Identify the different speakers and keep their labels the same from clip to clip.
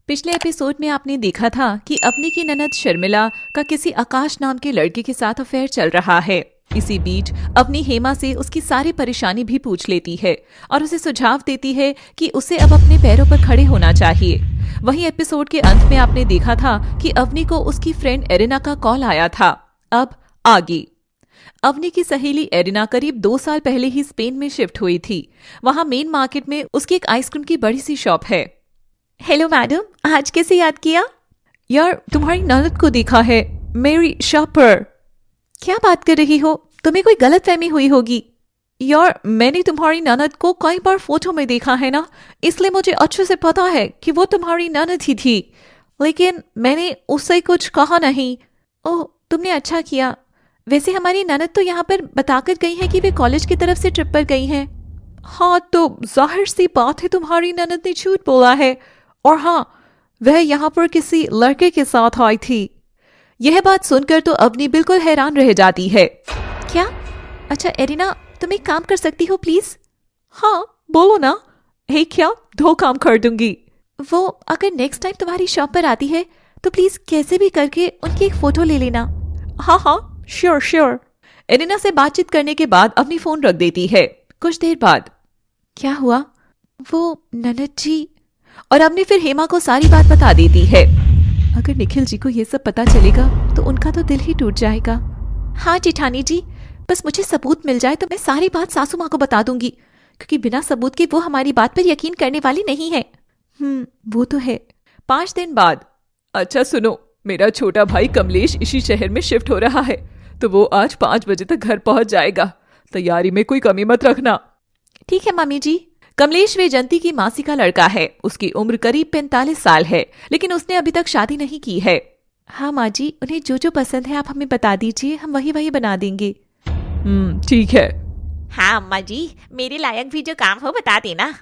Speaker 1: पिछले एपिसोड में आपने देखा था कि अवनी की ननद शर्मिला का किसी आकाश नाम के लड़के के साथ अफेयर चल रहा है। इसी बीच अवनी हेमा से उसकी सारी परेशानी भी पूछ लेती है और उसे सुझाव देती है कि उसे अब अपने पैरों पर खड़े होना चाहिए। वहीं एपिसोड के अंत में आपने देखा था कि अवनी को उसकी फ्रेंड एरिना का कॉल आया था। अब आगे अवनी की सहेली एरिना करीब 2 साल पहले ही स्पेन में शिफ्ट हुई थी। वहां मेन मार्केट में उसकी एक आइसक्रीम की बड़ी सी शॉप है। हेलो मैडम, आज कैसे याद किया? यार, तुम्हारी ननद को देखा है मेरी शॉप पर। क्या बात कर रही हो? तुम्हें कोई गलतफहमी हुई होगी। यार, मैंने तुम्हारी ननद को कई बार फोटो में देखा है ना, इसलिए मुझे अच्छे से पता है कि वो तुम्हारी ननद ही थी, लेकिन मैंने उससे कुछ कहा नहीं। ओह, तुमने अच्छा किया। वैसे हमारी ननद तो यहाँ पर बताकर गई है कि वे कॉलेज की तरफ से ट्रिप पर गई हैं। हाँ, तो जाहिर सी बात है तुम्हारी ननद ने झूठ बोला है। और हाँ, वह यहाँ पर किसी लड़के के साथ आई थी। यह बात सुनकर तो अवनी बिल्कुल हैरान रह जाती है। क्या? अच्छा एरिना, तुम एक काम कर सकती हो प्लीज? हाँ बोलो ना। हे क्या, 2 काम कर दूंगी। वो अगर नेक्स्ट टाइम तुम्हारी शॉप पर आती है तो प्लीज कैसे भी करके उनकी एक फोटो ले लेना। हाँ हाँ, श्योर श्योर। एरिना से बातचीत करने के बाद अवनी फोन रख देती है। कुछ देर बाद क्या हुआ? वो ननद जी। और अवनी फिर हेमा को सारी बात बता देती है। अगर निखिल जी को ये सब पता चलेगा तो उनका तो दिल ही टूट जाएगा। हाँ जेठानी जी, बस मुझे सबूत मिल जाए तो मैं सारी बात सासू माँ को बता दूंगी, क्योंकि बिना सबूत के वो हमारी बात पर यकीन करने वाली नहीं है। वो तो है। 5 दिन बाद। अच्छा सुनो, मेरा छोटा भाई कमलेश इसी शहर में शिफ्ट हो रहा है, तो वो आज 5 बजे तक घर पहुंच जाएगा। तैयारी में कोई कमी मत रखना। ठीक है मामी जी। कमलेश वैजंती की मासी का लड़का है। उसकी उम्र करीब 45 साल है, लेकिन उसने अभी तक शादी नहीं की है। हाँ माँ जी, उन्हें जो जो पसंद है आप हमें बता दीजिए, हम वही वही बना देंगे। ठीक है।
Speaker 2: हाँ अम्मा जी, मेरे लायक भी जो काम हो बता देना।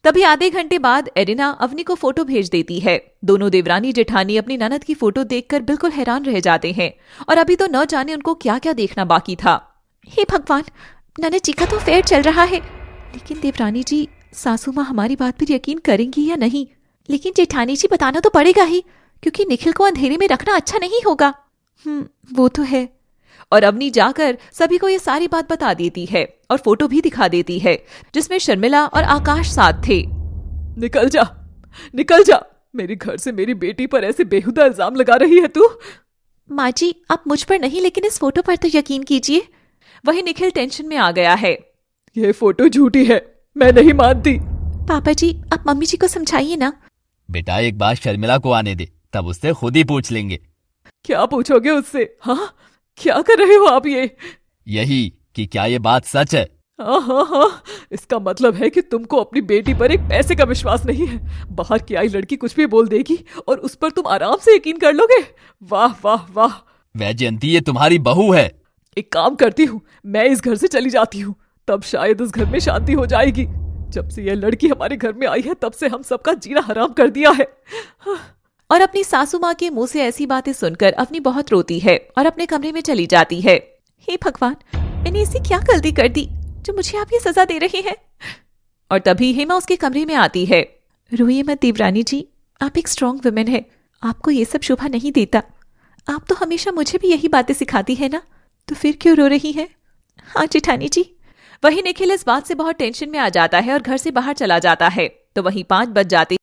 Speaker 1: तभी आधे घंटे बाद एरिना अवनी को फोटो भेज देती है। दोनों देवरानी जेठानी अपनी ननद की फोटो देखकर बिल्कुल हैरान रह जाते हैं, और अभी तो न जाने उनको क्या क्या देखना बाकी था। हे भगवान, ननद जी का तो अफेयर चल रहा है, लेकिन देवरानी जी, सासू माँ हमारी बात पर यकीन करेंगी या नहीं? लेकिन जेठानी जी, बताना तो पड़ेगा ही, क्योंकि निखिल को अंधेरे में रखना अच्छा नहीं होगा। वो तो है। और अवनी जाकर सभी को ये सारी बात बता देती है और फोटो भी दिखा देती है जिसमें शर्मिला और आकाश साथ थे। निकल जा, निकल जा, मेरे घर से मेरी बेटी पर ऐसे बेहुदा इल्जाम लगा रही है तू। माँ जी, आप मुझ पर नहीं लेकिन इस फोटो पर तो यकीन कीजिए। वही निखिल टेंशन में आ गया है। ये फोटो झूठी है, मैं नहीं मानती। पापा जी, आप मम्मी जी को समझाइए ना।
Speaker 3: बेटा, एक बार शर्मिला को आने दे, तब उससे खुद ही पूछ लेंगे।
Speaker 1: क्या पूछोगे उससे? हाँ, क्या कर रहे हो आप ये?
Speaker 3: यही कि क्या ये बात सच है?
Speaker 1: हाँ, इसका मतलब है कि तुमको अपनी बेटी पर एक पैसे का विश्वास नहीं है। बाहर की आई लड़की कुछ भी बोल देगी और उस पर तुम आराम से यकीन कर लोगे। वाह वाह वाह।
Speaker 3: वैजयंती, ये तुम्हारी बहू है।
Speaker 1: एक काम करती हूँ, मैं इस घर से चली जाती हूँ, तब शायद इस घर में शांति हो जाएगी। जब से यह लड़की हमारे घर में आई है तब से हम सबका जीना हराम कर दिया है। और अपनी सासू माँ के मुंह से ऐसी बातें सुनकर अवनी बहुत रोती है और अपने कमरे में चली जाती है। हे भगवान, मैंने ऐसी क्या गलती कर दी जो मुझे आप ये सजा दे रहे हैं? और तभी हेमा उसके कमरे में आती है। रोइए मत देवरानी जी, आप एक स्ट्रॉन्ग वुमेन है, आपको ये सब शोभा नहीं देता। आप तो हमेशा मुझे भी यही बातें सिखाती है ना, तो फिर क्यों रो रही है? हाँ जेठानी जी। वही निखिल इस बात से बहुत टेंशन में आ जाता है और घर से बाहर चला जाता है। तो वहीं 5 बज जाते